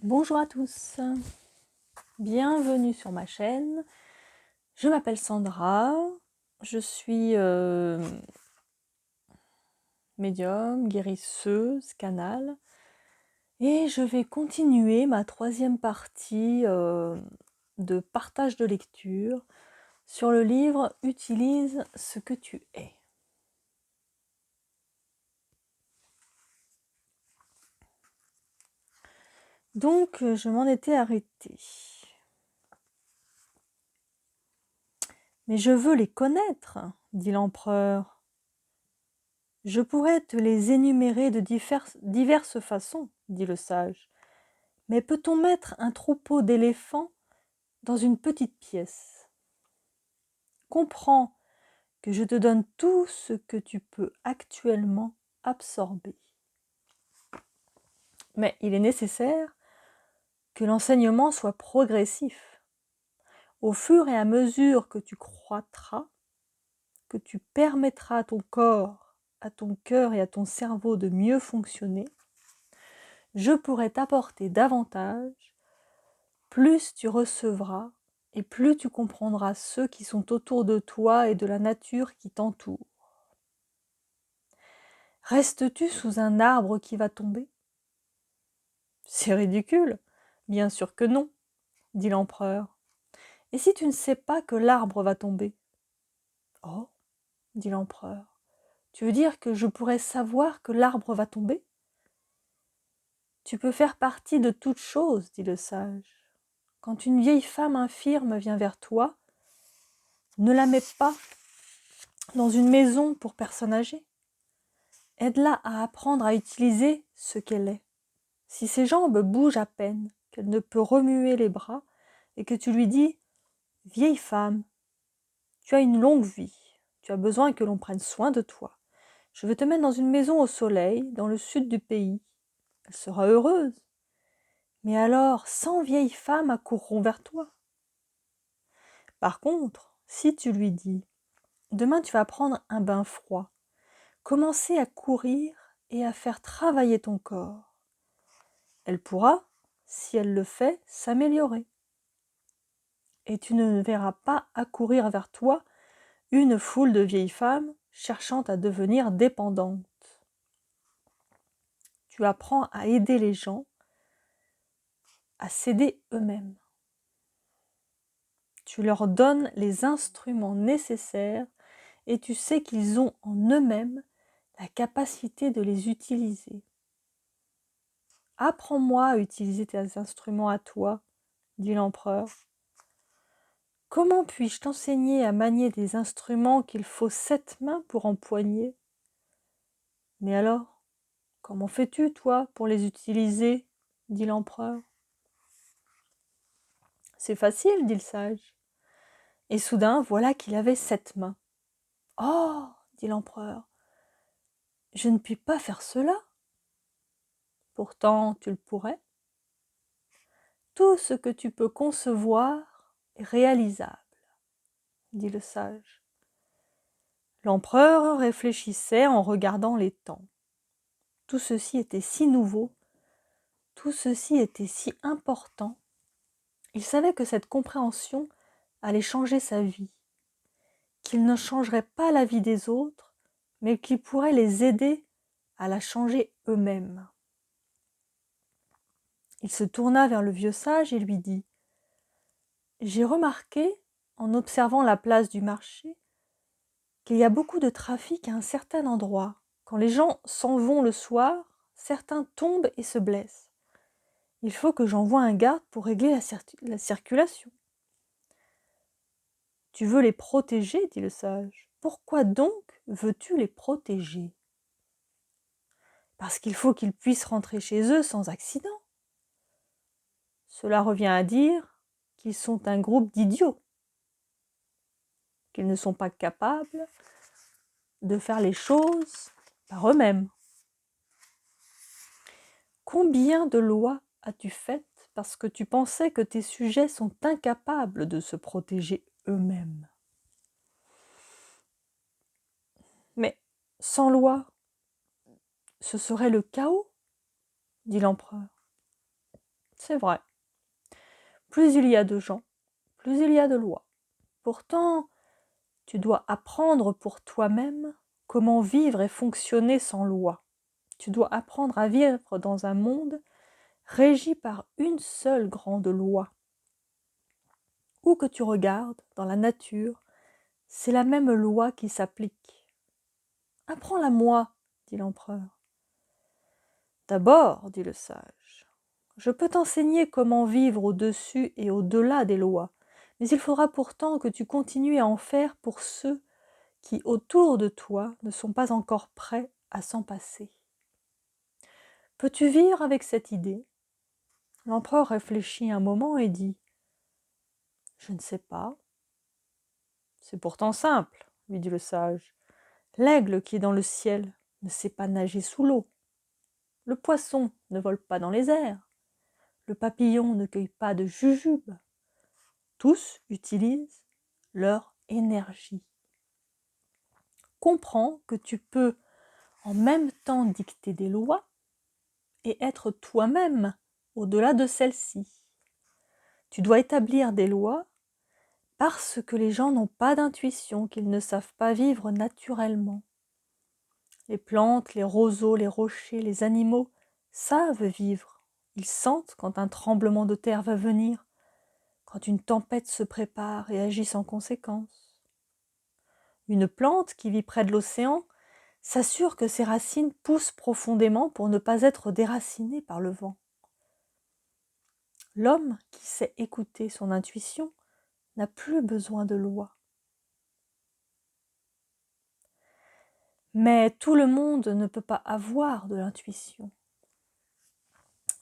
Bonjour à tous, bienvenue sur ma chaîne. Je m'appelle Sandra, je suis médium, guérisseuse, canal, et je vais continuer ma troisième partie de partage de lecture sur le livre « Utilise ce que tu es ». Donc, je m'en étais arrêtée. « Mais je veux les connaître, dit l'empereur. Je pourrais te les énumérer de diverses façons, dit le sage. Mais peut-on mettre un troupeau d'éléphants dans une petite pièce? Comprends que je te donne tout ce que tu peux actuellement absorber. Mais il est nécessaire que l'enseignement soit progressif. Au fur et à mesure que tu croîtras, que tu permettras à ton corps, à ton cœur et à ton cerveau de mieux fonctionner, je pourrai t'apporter davantage, plus tu recevras et plus tu comprendras ceux qui sont autour de toi et de la nature qui t'entoure. Restes-tu sous un arbre qui va tomber? C'est ridicule. Bien sûr que non, dit l'empereur. Et si tu ne sais pas que l'arbre va tomber? Oh, dit l'empereur, tu veux dire que je pourrais savoir que l'arbre va tomber? Tu peux faire partie de toute chose, dit le sage. Quand une vieille femme infirme vient vers toi, ne la mets pas dans une maison pour personnes âgées. Aide-la à apprendre à utiliser ce qu'elle est. Si ses jambes bougent à peine, qu'elle ne peut remuer les bras, et que tu lui dis « Vieille femme, tu as une longue vie, tu as besoin que l'on prenne soin de toi. Je vais te mettre dans une maison au soleil, dans le sud du pays. » Elle sera heureuse. Mais alors, 100 vieilles femmes accourront vers toi. Par contre, si tu lui dis « Demain tu vas prendre un bain froid, commencer à courir et à faire travailler ton corps. » Elle pourra, si elle le fait, s'améliorer. Et tu ne verras pas accourir vers toi une foule de vieilles femmes cherchant à devenir dépendantes. Tu apprends à aider les gens à s'aider eux-mêmes. Tu leur donnes les instruments nécessaires et tu sais qu'ils ont en eux-mêmes la capacité de les utiliser. Apprends-moi à utiliser tes instruments à toi, dit l'empereur. Comment puis-je t'enseigner à manier des instruments qu'il faut 7 mains pour empoigner? Mais alors, comment fais-tu, toi, pour les utiliser? Dit l'empereur. C'est facile, dit le sage. Et soudain, voilà qu'il avait 7 mains. Oh, dit l'empereur, je ne puis pas faire cela. Pourtant, tu le pourrais. Tout ce que tu peux concevoir est réalisable, dit le sage. L'empereur réfléchissait en regardant les temps. Tout ceci était si nouveau, tout ceci était si important. Il savait que cette compréhension allait changer sa vie, qu'il ne changerait pas la vie des autres, mais qu'il pourrait les aider à la changer eux-mêmes. Il se tourna vers le vieux sage et lui dit « J'ai remarqué, en observant la place du marché, qu'il y a beaucoup de trafic à un certain endroit. Quand les gens s'en vont le soir, certains tombent et se blessent. Il faut que j'envoie un garde pour régler la circulation. » « Tu veux les protéger, dit le sage. Pourquoi donc veux-tu les protéger? » « Parce qu'il faut qu'ils puissent rentrer chez eux sans accident. » Cela revient à dire qu'ils sont un groupe d'idiots, qu'ils ne sont pas capables de faire les choses par eux-mêmes. Combien de lois as-tu faites parce que tu pensais que tes sujets sont incapables de se protéger eux-mêmes? Mais sans loi, ce serait le chaos, dit l'empereur. C'est vrai. Plus il y a de gens, plus il y a de lois. Pourtant, tu dois apprendre pour toi-même comment vivre et fonctionner sans loi. Tu dois apprendre à vivre dans un monde régi par une seule grande loi. Où que tu regardes, dans la nature, c'est la même loi qui s'applique. Apprends-la moi, dit l'empereur. D'abord, dit le sage, je peux t'enseigner comment vivre au-dessus et au-delà des lois, mais il faudra pourtant que tu continues à en faire pour ceux qui, autour de toi, ne sont pas encore prêts à s'en passer. Peux-tu vivre avec cette idée ? L'empereur réfléchit un moment et dit « Je ne sais pas. » « C'est pourtant simple, lui dit le sage. L'aigle qui est dans le ciel ne sait pas nager sous l'eau. Le poisson ne vole pas dans les airs. Le papillon ne cueille pas de jujubes. Tous utilisent leur énergie. Comprends que tu peux en même temps dicter des lois et être toi-même au-delà de celles-ci. Tu dois établir des lois parce que les gens n'ont pas d'intuition, qu'ils ne savent pas vivre naturellement. Les plantes, les roseaux, les rochers, les animaux savent vivre. Ils sentent quand un tremblement de terre va venir, quand une tempête se prépare et agissent en conséquence. Une plante qui vit près de l'océan s'assure que ses racines poussent profondément pour ne pas être déracinées par le vent. L'homme qui sait écouter son intuition n'a plus besoin de loi. Mais tout le monde ne peut pas avoir de l'intuition.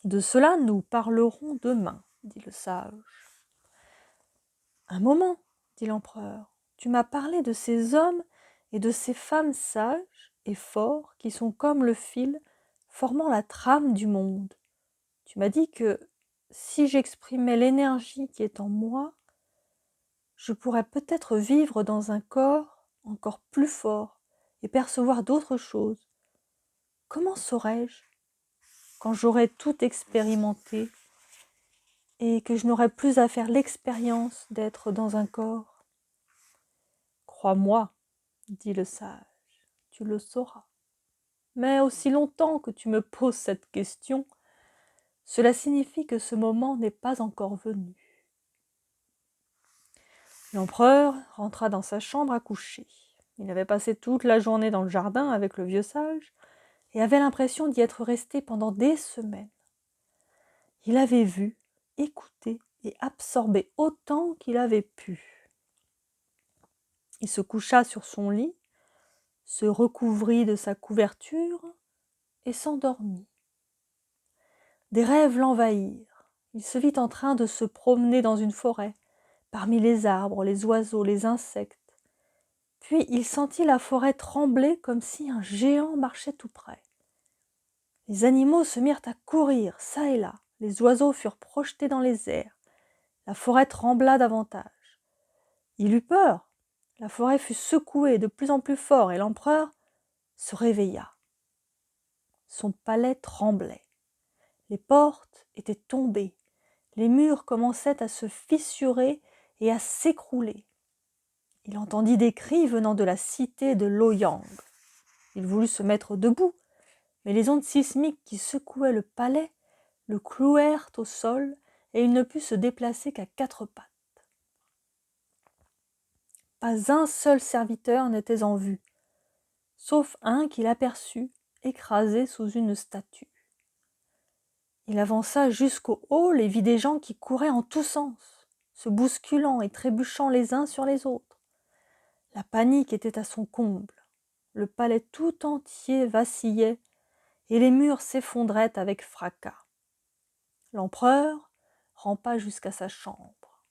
De cela nous parlerons demain, dit le sage. Un moment, dit l'empereur, tu m'as parlé de ces hommes et de ces femmes sages et forts qui sont comme le fil formant la trame du monde. Tu m'as dit que si j'exprimais l'énergie qui est en moi, je pourrais peut-être vivre dans un corps encore plus fort et percevoir d'autres choses. Comment saurais-je, quand j'aurai tout expérimenté et que je n'aurai plus à faire l'expérience d'être dans un corps ? Crois-moi, dit le sage, tu le sauras. Mais aussi longtemps que tu me poses cette question, cela signifie que ce moment n'est pas encore venu. L'empereur rentra dans sa chambre à coucher. Il avait passé toute la journée dans le jardin avec le vieux sage et avait l'impression d'y être resté pendant des semaines. Il avait vu, écouté et absorbé autant qu'il avait pu. Il se coucha sur son lit, se recouvrit de sa couverture et s'endormit. Des rêves l'envahirent. Il se vit en train de se promener dans une forêt, parmi les arbres, les oiseaux, les insectes. Puis il sentit la forêt trembler comme si un géant marchait tout près. Les animaux se mirent à courir, çà et là. Les oiseaux furent projetés dans les airs. La forêt trembla davantage. Il eut peur. La forêt fut secouée de plus en plus fort et l'empereur se réveilla. Son palais tremblait. Les portes étaient tombées. Les murs commençaient à se fissurer et à s'écrouler. Il entendit des cris venant de la cité de Loyang. Il voulut se mettre debout, mais les ondes sismiques qui secouaient le palais le clouèrent au sol et il ne put se déplacer qu'à 4 pattes. Pas un seul serviteur n'était en vue, sauf un qu'il aperçut écrasé sous une statue. Il avança jusqu'au hall et vit des gens qui couraient en tous sens, se bousculant et trébuchant les uns sur les autres. La panique était à son comble. Le palais tout entier vacillait et les murs s'effondraient avec fracas. L'empereur rampa jusqu'à sa chambre,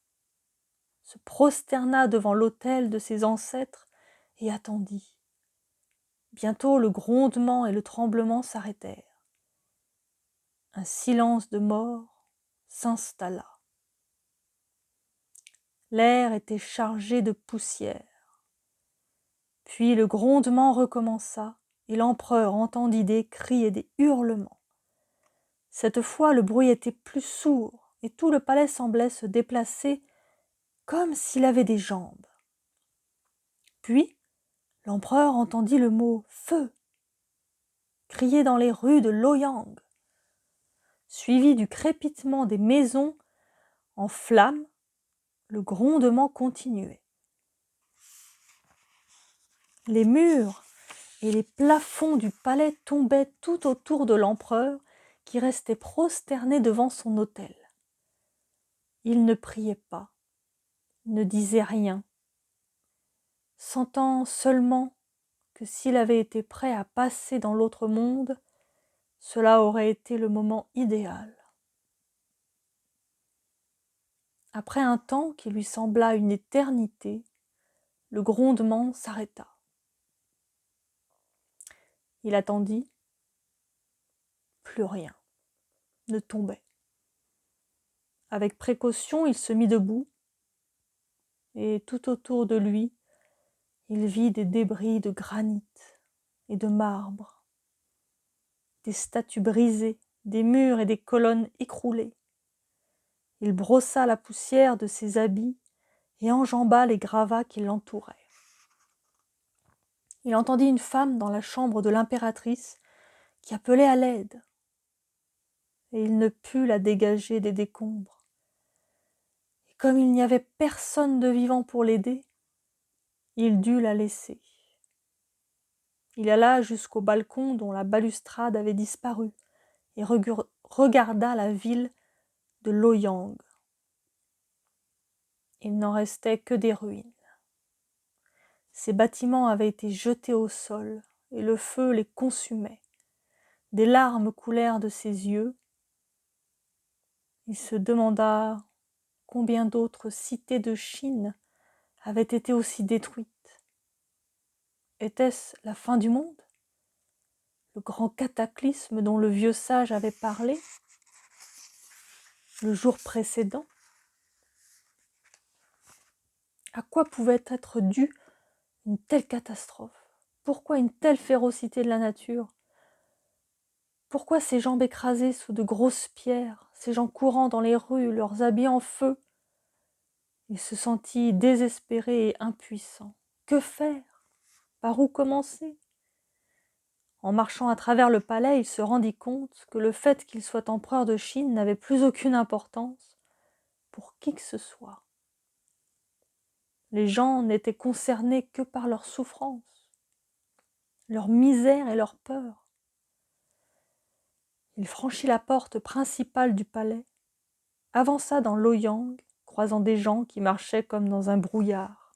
se prosterna devant l'autel de ses ancêtres et attendit. Bientôt le grondement et le tremblement s'arrêtèrent. Un silence de mort s'installa. L'air était chargé de poussière. Puis le grondement recommença et l'empereur entendit des cris et des hurlements. Cette fois, le bruit était plus sourd et tout le palais semblait se déplacer comme s'il avait des jambes. Puis, l'empereur entendit le mot « feu » crié dans les rues de Loyang, suivi du crépitement des maisons en flammes. Le grondement continuait. Les murs et les plafonds du palais tombaient tout autour de l'empereur qui restait prosterné devant son autel. Il ne priait pas, ne disait rien, sentant seulement que s'il avait été prêt à passer dans l'autre monde, cela aurait été le moment idéal. Après un temps qui lui sembla une éternité, le grondement s'arrêta. Il attendit, plus rien ne tombait. Avec précaution, il se mit debout, et tout autour de lui, il vit des débris de granit et de marbre, des statues brisées, des murs et des colonnes écroulées. Il brossa la poussière de ses habits et enjamba les gravats qui l'entouraient. Il entendit une femme dans la chambre de l'impératrice qui appelait à l'aide, et il ne put la dégager des décombres. Et comme il n'y avait personne de vivant pour l'aider, il dut la laisser. Il alla jusqu'au balcon dont la balustrade avait disparu et regarda la ville de Loyang. Il n'en restait que des ruines. Ces bâtiments avaient été jetés au sol et le feu les consumait. Des larmes coulèrent de ses yeux. Il se demanda combien d'autres cités de Chine avaient été aussi détruites. Était-ce la fin du monde? Le grand cataclysme dont le vieux sage avait parlé le jour précédent? À quoi pouvait être due une telle catastrophe? Pourquoi une telle férocité de la nature? Pourquoi ces jambes écrasées sous de grosses pierres, ces gens courant dans les rues, leurs habits en feu? Il se sentit désespéré et impuissant. Que faire? Par où commencer? En marchant à travers le palais, il se rendit compte que le fait qu'il soit empereur de Chine n'avait plus aucune importance pour qui que ce soit. Les gens n'étaient concernés que par leur souffrance, leur misère et leur peur. Il franchit la porte principale du palais, avança dans Loyang, croisant des gens qui marchaient comme dans un brouillard.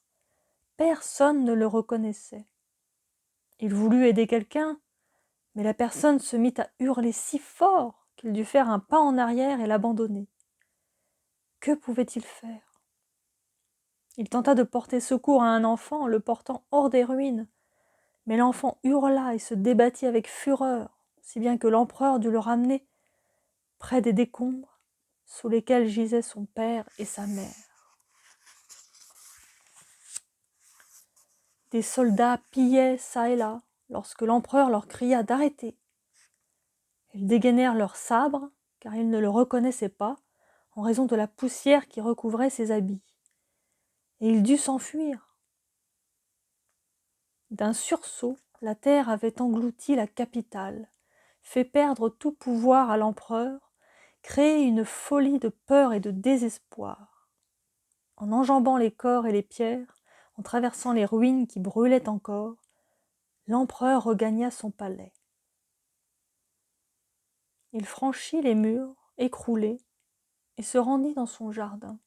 Personne ne le reconnaissait. Il voulut aider quelqu'un, mais la personne se mit à hurler si fort qu'il dut faire un pas en arrière et l'abandonner. Que pouvait-il faire? Il tenta de porter secours à un enfant en le portant hors des ruines, mais l'enfant hurla et se débattit avec fureur, si bien que l'empereur dut le ramener près des décombres sous lesquels gisaient son père et sa mère. Des soldats pillaient çà et là lorsque l'empereur leur cria d'arrêter. Ils dégainèrent leurs sabres, car ils ne le reconnaissaient pas, en raison de la poussière qui recouvrait ses habits. Et il dut s'enfuir. D'un sursaut, la terre avait englouti la capitale, fait perdre tout pouvoir à l'empereur, créé une folie de peur et de désespoir. En enjambant les corps et les pierres, en traversant les ruines qui brûlaient encore, l'empereur regagna son palais. Il franchit les murs écroulés et se rendit dans son jardin.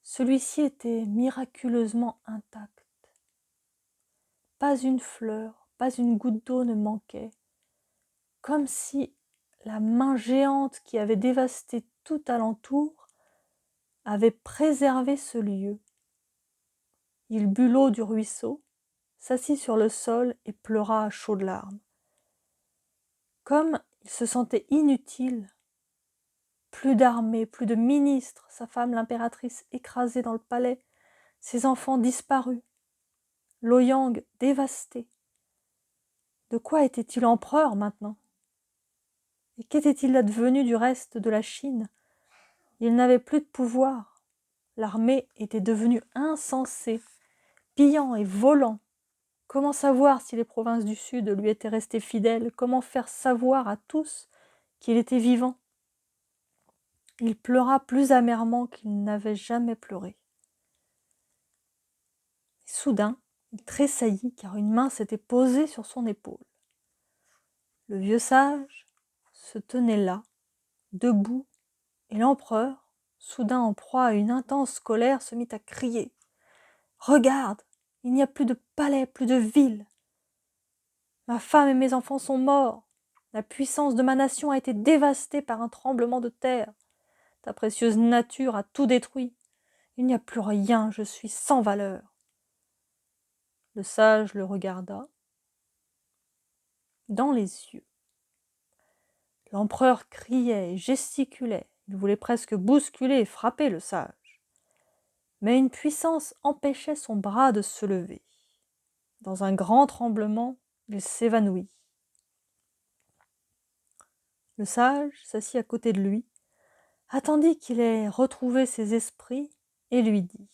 Celui-ci était miraculeusement intact. Pas une fleur, pas une goutte d'eau ne manquait, comme si la main géante qui avait dévasté tout alentour avait préservé ce lieu. Il but l'eau du ruisseau, s'assit sur le sol et pleura à chaudes larmes. Comme il se sentait inutile, plus d'armée, plus de ministres, sa femme l'impératrice écrasée dans le palais, ses enfants disparus, Loyang dévasté. De quoi était-il empereur maintenant? Et qu'était-il advenu du reste de la Chine? Il n'avait plus de pouvoir. L'armée était devenue insensée, pillant et volant. Comment savoir si les provinces du Sud lui étaient restées fidèles? Comment faire savoir à tous qu'il était vivant? Il pleura plus amèrement qu'il n'avait jamais pleuré. Et soudain, il tressaillit car une main s'était posée sur son épaule. Le vieux sage se tenait là, debout, et l'empereur, soudain en proie à une intense colère, se mit à crier. « Regarde, il n'y a plus de palais, plus de ville. Ma femme et mes enfants sont morts. La puissance de ma nation a été dévastée par un tremblement de terre. Ta précieuse nature a tout détruit. Il n'y a plus rien, je suis sans valeur. » Le sage le regarda dans les yeux. L'empereur criait et gesticulait. Il voulait presque bousculer et frapper le sage. Mais une puissance empêchait son bras de se lever. Dans un grand tremblement, il s'évanouit. Le sage s'assit à côté de lui, attendit qu'il ait retrouvé ses esprits et lui dit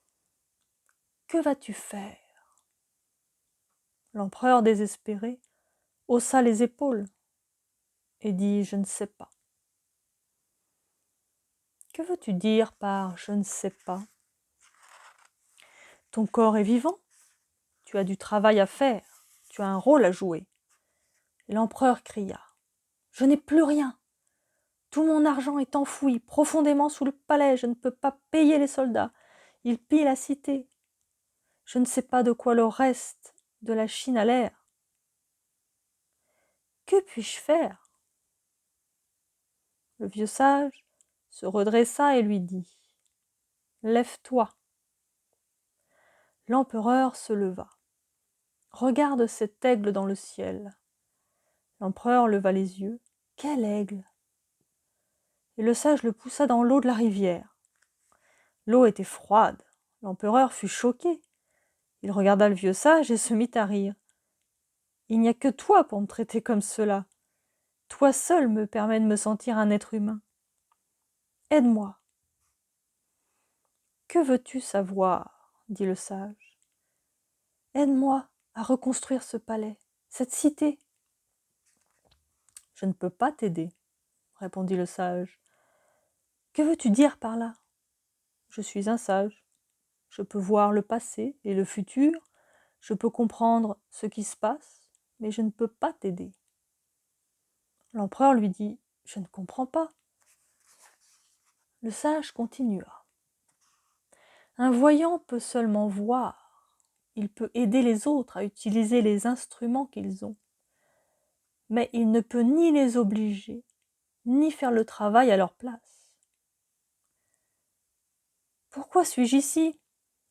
« Que vas-tu faire ?» L'empereur, désespéré, haussa les épaules et dit « Je ne sais pas. » Que veux-tu dire par « je ne sais pas » ? Ton corps est vivant, tu as du travail à faire, tu as un rôle à jouer. Et l'empereur cria « Je n'ai plus rien. Tout mon argent est enfoui profondément sous le palais, je ne peux pas payer les soldats. Ils pillent la cité. Je ne sais pas de quoi le reste de la Chine a l'air. Que puis-je faire ?» Le vieux sage se redressa et lui dit « Lève-toi. » L'empereur se leva. « Regarde cet aigle dans le ciel. » L'empereur leva les yeux. « Quel aigle ?» Et le sage le poussa dans l'eau de la rivière. L'eau était froide. L'empereur fut choqué. Il regarda le vieux sage et se mit à rire. « Il n'y a que toi pour me traiter comme cela. Toi seul me permets de me sentir un être humain. Aide-moi. » « Que veux-tu savoir ?» dit le sage. « Aide-moi à reconstruire ce palais, cette cité. » « Je ne peux pas t'aider, » répondit le sage. « Que veux-tu dire par là ? Je suis un sage. Je peux voir le passé et le futur. Je peux comprendre ce qui se passe, mais je ne peux pas t'aider. » L'empereur lui dit « Je ne comprends pas. » Le sage continua. « Un voyant peut seulement voir. Il peut aider les autres à utiliser les instruments qu'ils ont. Mais il ne peut ni les obliger, ni faire le travail à leur place. »« Pourquoi suis-je ici ?»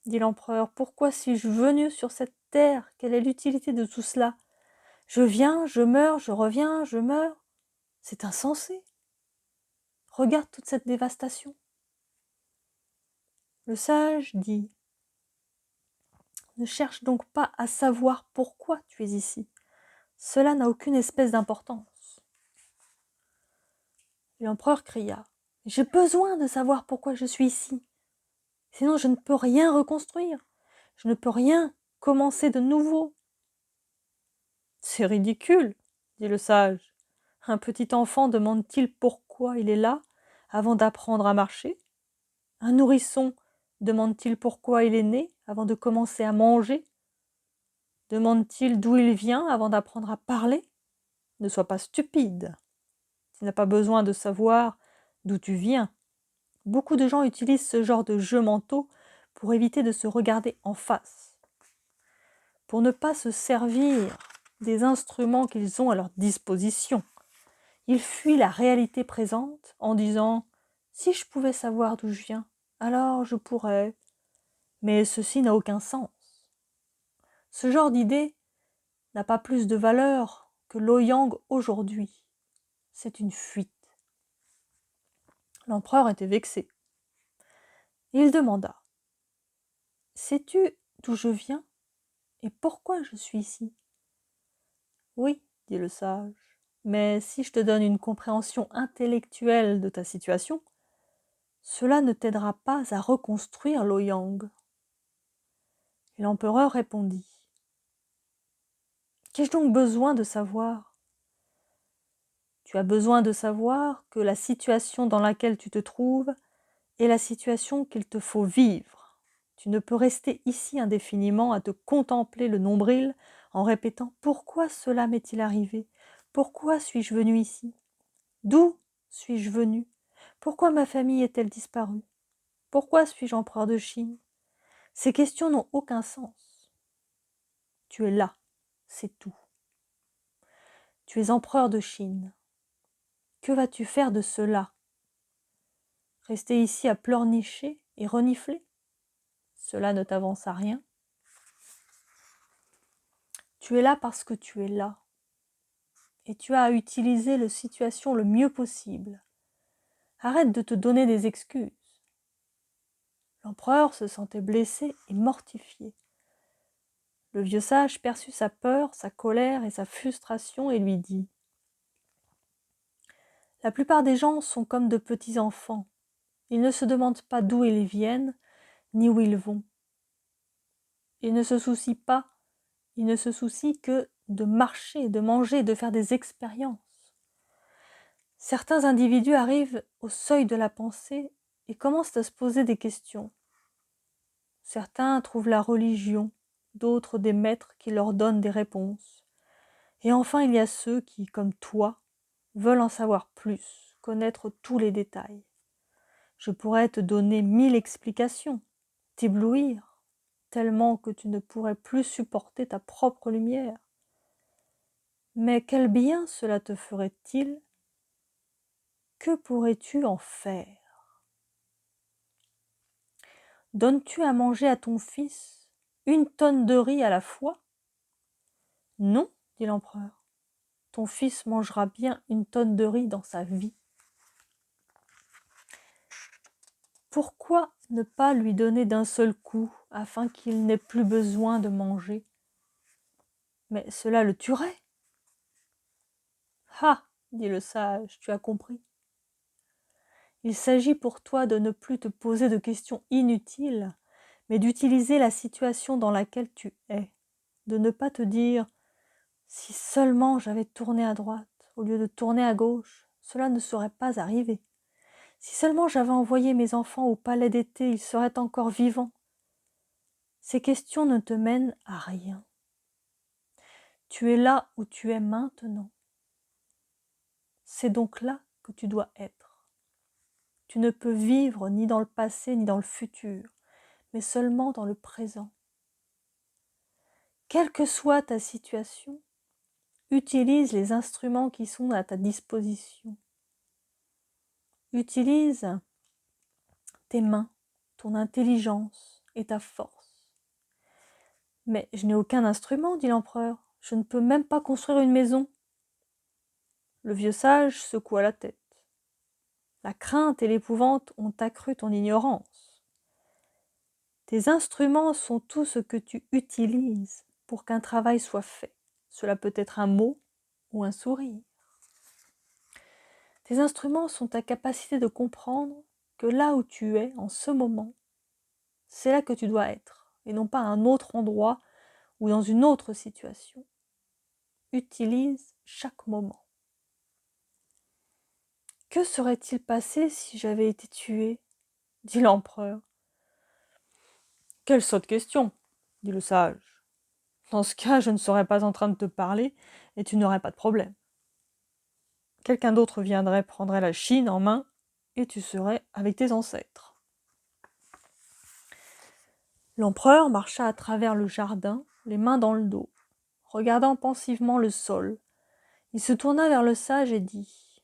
dit l'empereur. « Pourquoi suis-je venu sur cette terre? Quelle est l'utilité de tout cela? Je viens, je meurs, je reviens, je meurs. C'est insensé. Regarde toute cette dévastation. » Le sage dit « Ne cherche donc pas à savoir pourquoi tu es ici. Cela n'a aucune espèce d'importance. » L'empereur cria « J'ai besoin de savoir pourquoi je suis ici. Sinon je ne peux rien reconstruire. Je ne peux rien commencer de nouveau. » « C'est ridicule, » dit le sage. « Un petit enfant demande-t-il pourquoi il est là avant d'apprendre à marcher? Un nourrisson demande-t-il pourquoi il est né avant de commencer à manger? Demande-t-il d'où il vient avant d'apprendre à parler? Ne sois pas stupide. Tu n'as pas besoin de savoir d'où tu viens. Beaucoup de gens utilisent ce genre de jeux mentaux pour éviter de se regarder en face, pour ne pas se servir des instruments qu'ils ont à leur disposition. Ils fuient la réalité présente en disant « Si je pouvais savoir d'où je viens, alors je pourrais. » Mais ceci n'a aucun sens. Ce genre d'idée n'a pas plus de valeur que l'Oyang aujourd'hui. C'est une fuite. L'empereur était vexé. Il demanda « Sais-tu d'où je viens et pourquoi je suis ici ?» « Oui, dit le sage, Mais si je te donne une compréhension intellectuelle de ta situation, cela ne t'aidera pas à reconstruire Loyang. » Et l'empereur répondit. « Qu'ai-je donc besoin de savoir ? Tu as besoin de savoir que la situation dans laquelle tu te trouves est la situation qu'il te faut vivre. Tu ne peux rester ici indéfiniment à te contempler le nombril en répétant « Pourquoi cela m'est-il arrivé ? Pourquoi suis-je venu ici ? D'où suis-je venu ? Pourquoi ma famille est-elle disparue ? Pourquoi suis-je empereur de Chine ? Ces questions n'ont aucun sens. Tu es là, c'est tout. Tu es empereur de Chine. Que vas-tu faire de cela ? Rester ici à pleurnicher et renifler ? Cela ne t'avance à rien. Tu es là parce que tu es là. Et tu as à utiliser la situation le mieux possible. Arrête de te donner des excuses. L'empereur se sentait blessé et mortifié. Le vieux sage perçut sa peur, sa colère et sa frustration et lui dit « La plupart des gens sont comme de petits enfants. Ils ne se demandent pas d'où ils viennent, ni où ils vont. Ils ne se soucient que de marcher, de manger, de faire des expériences. Certains individus arrivent au seuil de la pensée et commencent à se poser des questions. Certains trouvent la religion, d'autres des maîtres qui leur donnent des réponses. Et enfin, il y a ceux qui, comme toi, veulent en savoir plus, connaître tous les détails. Je pourrais te donner 1000 explications, t'éblouir, tellement que tu ne pourrais plus supporter ta propre lumière. Mais quel bien cela te ferait-il ? Que pourrais-tu en faire ? Donnes-tu à manger à ton fils 1 tonne de riz à la fois ? Non, dit l'empereur. Ton fils mangera bien 1 tonne de riz dans sa vie. Pourquoi ne pas lui donner d'un seul coup, afin qu'il n'ait plus besoin de manger ? Mais cela le tuerait. Ah, dit le sage, tu as compris. Il s'agit pour toi de ne plus te poser de questions inutiles, mais d'utiliser la situation dans laquelle tu es, de ne pas te dire « si seulement j'avais tourné à droite au lieu de tourner à gauche, cela ne serait pas arrivé. Si seulement j'avais envoyé mes enfants au palais d'été, ils seraient encore vivants. » Ces questions ne te mènent à rien. Tu es là où tu es maintenant. C'est donc là que tu dois être. Tu ne peux vivre ni dans le passé ni dans le futur, mais seulement dans le présent. Quelle que soit ta situation, utilise les instruments qui sont à ta disposition. Utilise tes mains, ton intelligence et ta force. Mais je n'ai aucun instrument, dit l'empereur. Je ne peux même pas construire une maison. Le vieux sage secoua la tête. La crainte et l'épouvante ont accru ton ignorance. Tes instruments sont tout ce que tu utilises pour qu'un travail soit fait. Cela peut être un mot ou un sourire. Tes instruments sont ta capacité de comprendre que là où tu es en ce moment, c'est là que tu dois être, et non pas à un autre endroit ou dans une autre situation. Utilise chaque moment. Que serait-il passé si j'avais été tué ? Dit l'empereur. Quelle sotte question, dit le sage. Dans ce cas, je ne serais pas en train de te parler et tu n'aurais pas de problème. Quelqu'un d'autre viendrait, prendrait la Chine en main et tu serais avec tes ancêtres. L'empereur marcha à travers le jardin, les mains dans le dos, regardant pensivement le sol. Il se tourna vers le sage et dit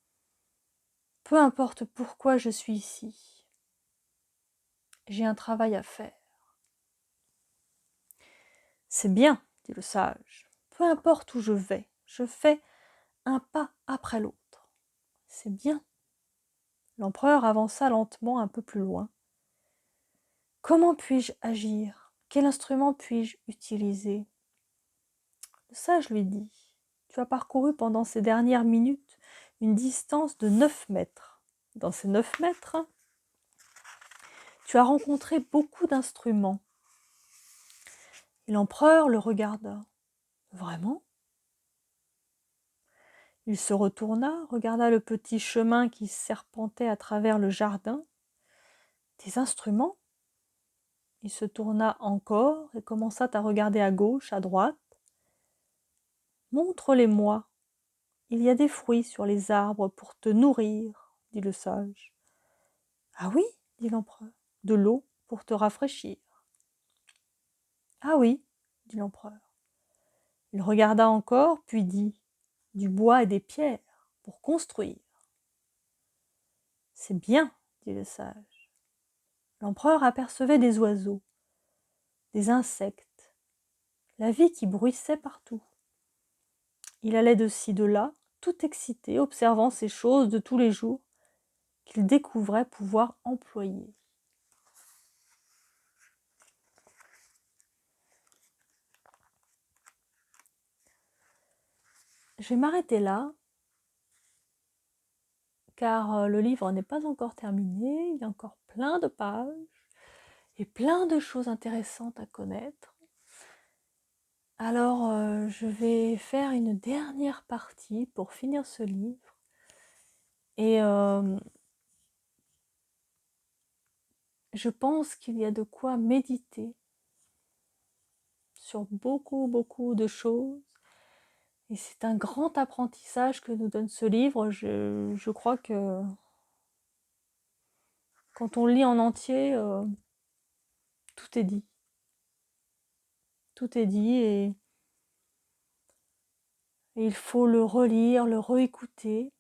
« Peu importe pourquoi je suis ici, j'ai un travail à faire. » « C'est bien, dit le sage, peu importe où je fais un pas après l'autre. C'est bien. » L'empereur avança lentement un peu plus loin. « Comment puis-je agir ? Quel instrument puis-je utiliser ?» Le sage lui dit Tu as parcouru pendant ces dernières minutes une distance de 9 mètres. Dans ces 9 mètres, tu as rencontré beaucoup d'instruments. Et l'empereur le regarda. Vraiment ? Il se retourna, regarda le petit chemin qui serpentait à travers le jardin. Des instruments ? Il se tourna encore et commença à regarder à gauche, à droite. Montre-les-moi. Il y a des fruits sur les arbres pour te nourrir, dit le sage. Ah oui, dit l'empereur, de l'eau pour te rafraîchir. Ah oui, dit l'empereur. Il regarda encore, puis dit, du bois et des pierres pour construire. C'est bien, dit le sage. L'empereur apercevait des oiseaux, des insectes, la vie qui bruissait partout. Il allait de ci, de là, tout excité, observant ces choses de tous les jours qu'il découvrait pouvoir employer. Je vais m'arrêter là, car le livre n'est pas encore terminé, il y a encore plein de pages et plein de choses intéressantes à connaître. Alors, je vais faire une dernière partie pour finir ce livre. Et je pense qu'il y a de quoi méditer sur beaucoup de choses. Et c'est un grand apprentissage que nous donne ce livre. Je crois que quand on le lit en entier, tout est dit. Tout est dit et il faut le relire, le réécouter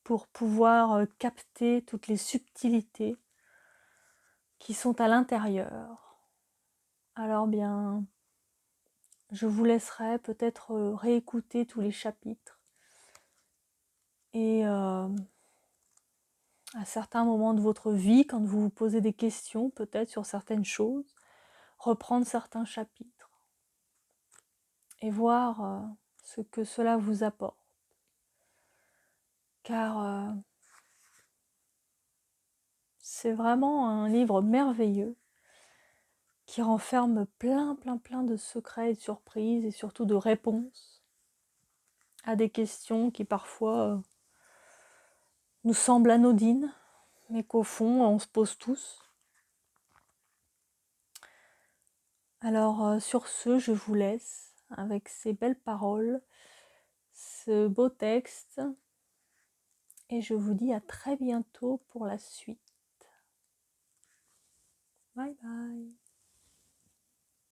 pour pouvoir capter toutes les subtilités qui sont à l'intérieur. Alors bien, je vous laisserai peut-être réécouter tous les chapitres et à certains moments de votre vie, quand vous vous posez des questions peut-être sur certaines choses, reprendre certains chapitres et voir ce que cela vous apporte. Car c'est vraiment un livre merveilleux qui renferme plein de secrets et de surprises et surtout de réponses à des questions qui parfois nous semblent anodines, mais qu'au fond on se pose tous. Alors sur ce, je vous laisse avec ces belles paroles, ce beau texte, et je vous dis à très bientôt pour la suite. Bye bye.